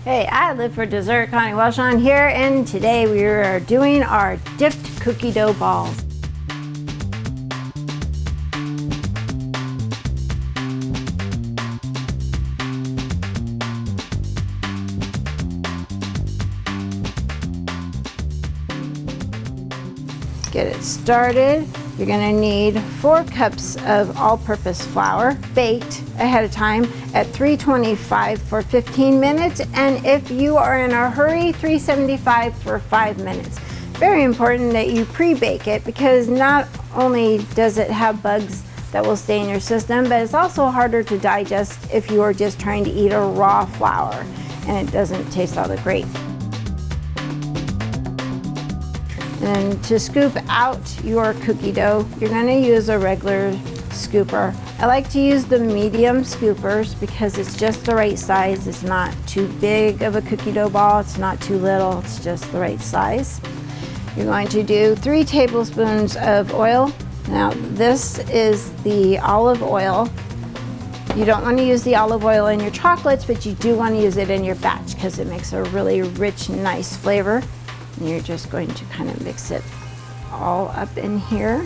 Hey, I live for dessert. Connie Welshon here, and today we are doing our dipped cookie dough balls. Get it started. You're gonna need 4 cups of all-purpose flour, baked ahead of time at 325 for 15 minutes, and if you are in a hurry, 375 for 5 minutes. Very important that you pre-bake it, because not only does it have bugs that will stay in your system, but it's also harder to digest if you are just trying to eat a raw flour and it doesn't taste all that great. And to scoop out your cookie dough, you're going to use a regular scooper. I like to use the medium scoopers because it's just the right size. It's not too big of a cookie dough ball. It's not too little. It's just the right size. You're going to do 3 tablespoons of oil. Now, this is the olive oil. You don't want to use the olive oil in your chocolates, but you do want to use it in your batch because it makes a really rich, nice flavor. And you're just going to kind of mix it all up in here.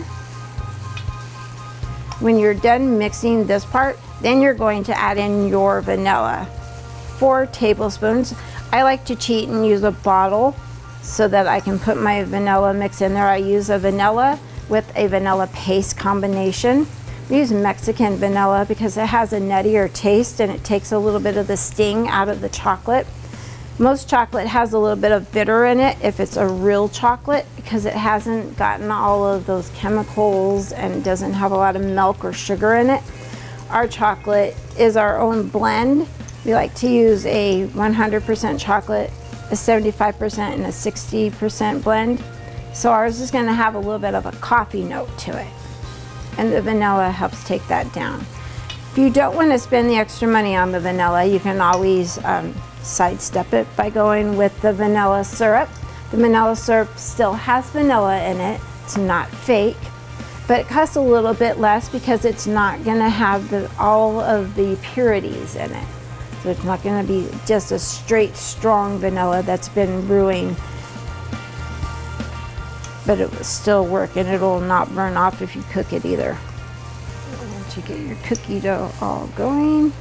When you're done mixing this part, then you're going to add in your vanilla. 4 tablespoons. I like to cheat and use a bottle so that I can put my vanilla mix in there. I use a vanilla with a vanilla paste combination. We use Mexican vanilla because it has a nuttier taste and it takes a little bit of the sting out of the chocolate. Most chocolate has a little bit of bitter in it if it's a real chocolate, because it hasn't gotten all of those chemicals and it doesn't have a lot of milk or sugar in it. Our chocolate is our own blend. We like to use a 100% chocolate, a 75% and a 60% blend. So ours is going to have a little bit of a coffee note to it. And the vanilla helps take that down. If you don't want to spend the extra money on the vanilla, you can always sidestep it by going with the vanilla syrup. The vanilla syrup still has vanilla in it. It's not fake, but it costs a little bit less because it's not going to have all of the purities in it. So it's not going to be just a straight, strong vanilla that's been brewing, but it will still work and it'll not burn off if you cook it either. Once you get your cookie dough all going,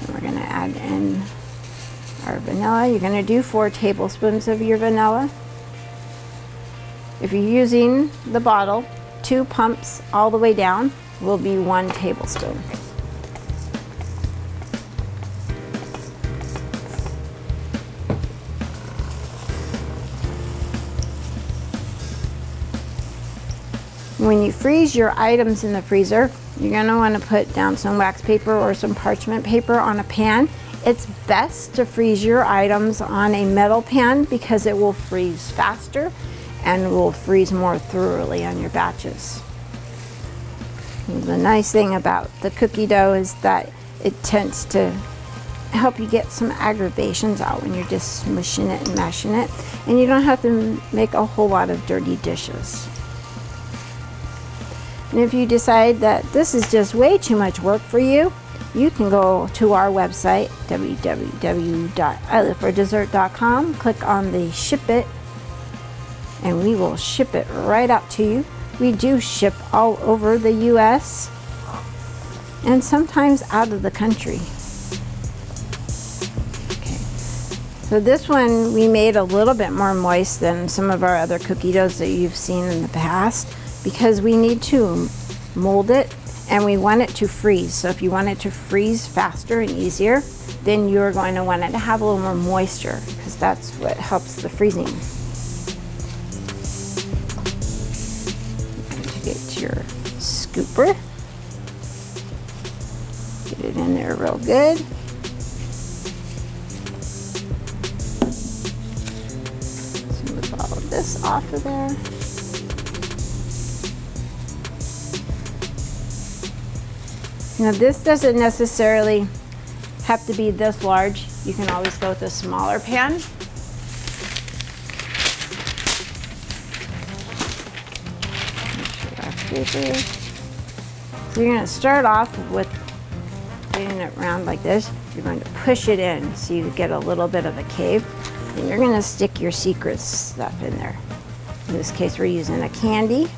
and we're going to add in our vanilla. You're going to do 4 tablespoons of your vanilla. If you're using the bottle, 2 pumps all the way down will be 1 tablespoon. When you freeze your items in the freezer, you're going to want to put down some wax paper or some parchment paper on a pan. It's best to freeze your items on a metal pan because it will freeze faster and will freeze more thoroughly on your batches. And the nice thing about the cookie dough is that it tends to help you get some aggravations out when you're just smushing it and mashing it, and you don't have to make a whole lot of dirty dishes. And if you decide that this is just way too much work for you, you can go to our website, www.ilivefordessert.com, click on the ship it, and we will ship it right out to you. We do ship all over the US and sometimes out of the country. Okay. So this one we made a little bit more moist than some of our other cookie doughs that you've seen in the past, because we need to mold it and we want it to freeze. So if you want it to freeze faster and easier, then you're going to want it to have a little more moisture, because that's what helps the freezing. To get your scooper, get it in there real good. So move all of this off of there. Now this doesn't necessarily have to be this large. You can always go with a smaller pan. So you're going to start off with getting it round like this. You're going to push it in so you get a little bit of a cave. And you're going to stick your secret stuff in there. In this case, we're using a candy.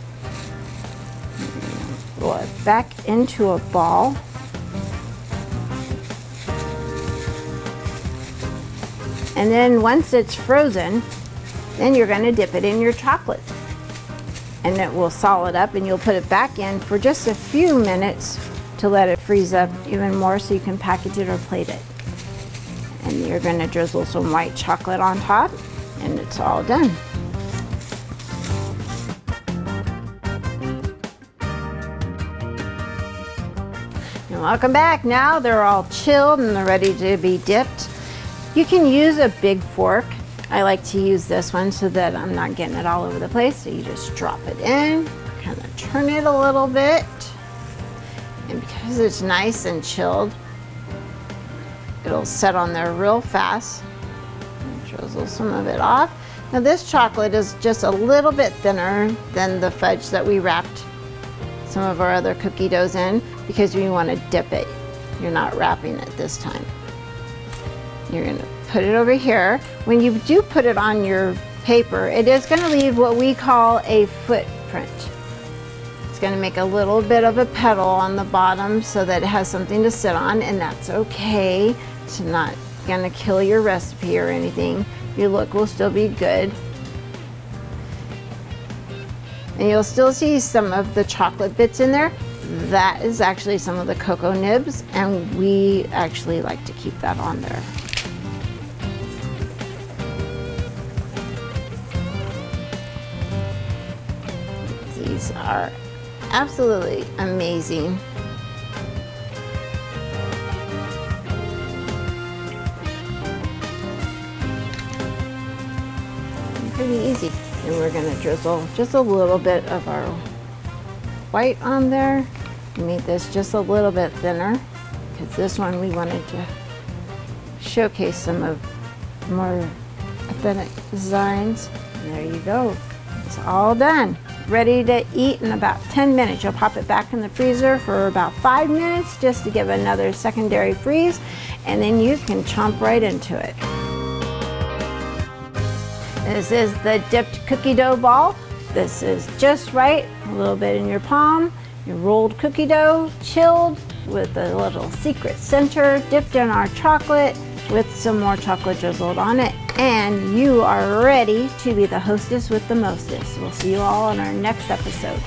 Roll it back into a ball. And then once it's frozen, then you're going to dip it in your chocolate. And it will solid up, and you'll put it back in for just a few minutes to let it freeze up even more so you can package it or plate it. And you're going to drizzle some white chocolate on top, and it's all done. And welcome back. Now they're all chilled and they're ready to be dipped. You can use a big fork. I like to use this one so that I'm not getting it all over the place. So you just drop it in, kind of turn it a little bit. And because it's nice and chilled, it'll set on there real fast. Drizzle some of it off. Now this chocolate is just a little bit thinner than the fudge that we wrapped some of our other cookie doughs in because we want to dip it. You're not wrapping it this time. You're going to put it over here. When you do put it on your paper, it is going to leave what we call a footprint. It's going to make a little bit of a petal on the bottom so that it has something to sit on, and that's okay. It's not going to kill your recipe or anything. Your look will still be good. And you'll still see some of the chocolate bits in there. That is actually some of the cocoa nibs, and we actually like to keep that on there. These are absolutely amazing. Pretty easy. And we're going to drizzle just a little bit of our white on there. We made this just a little bit thinner because this one we wanted to showcase some of the more authentic designs. And there you go. It's all done. Ready to eat in about 10 minutes. You'll pop it back in the freezer for about 5 minutes just to give another secondary freeze, and then you can chomp right into it. This is the dipped cookie dough ball. This is just right, a little bit in your palm. Your rolled cookie dough, chilled with a little secret center, dipped in our chocolate with some more chocolate drizzled on it. And you are ready to be the hostess with the mostest. We'll see you all on our next episode.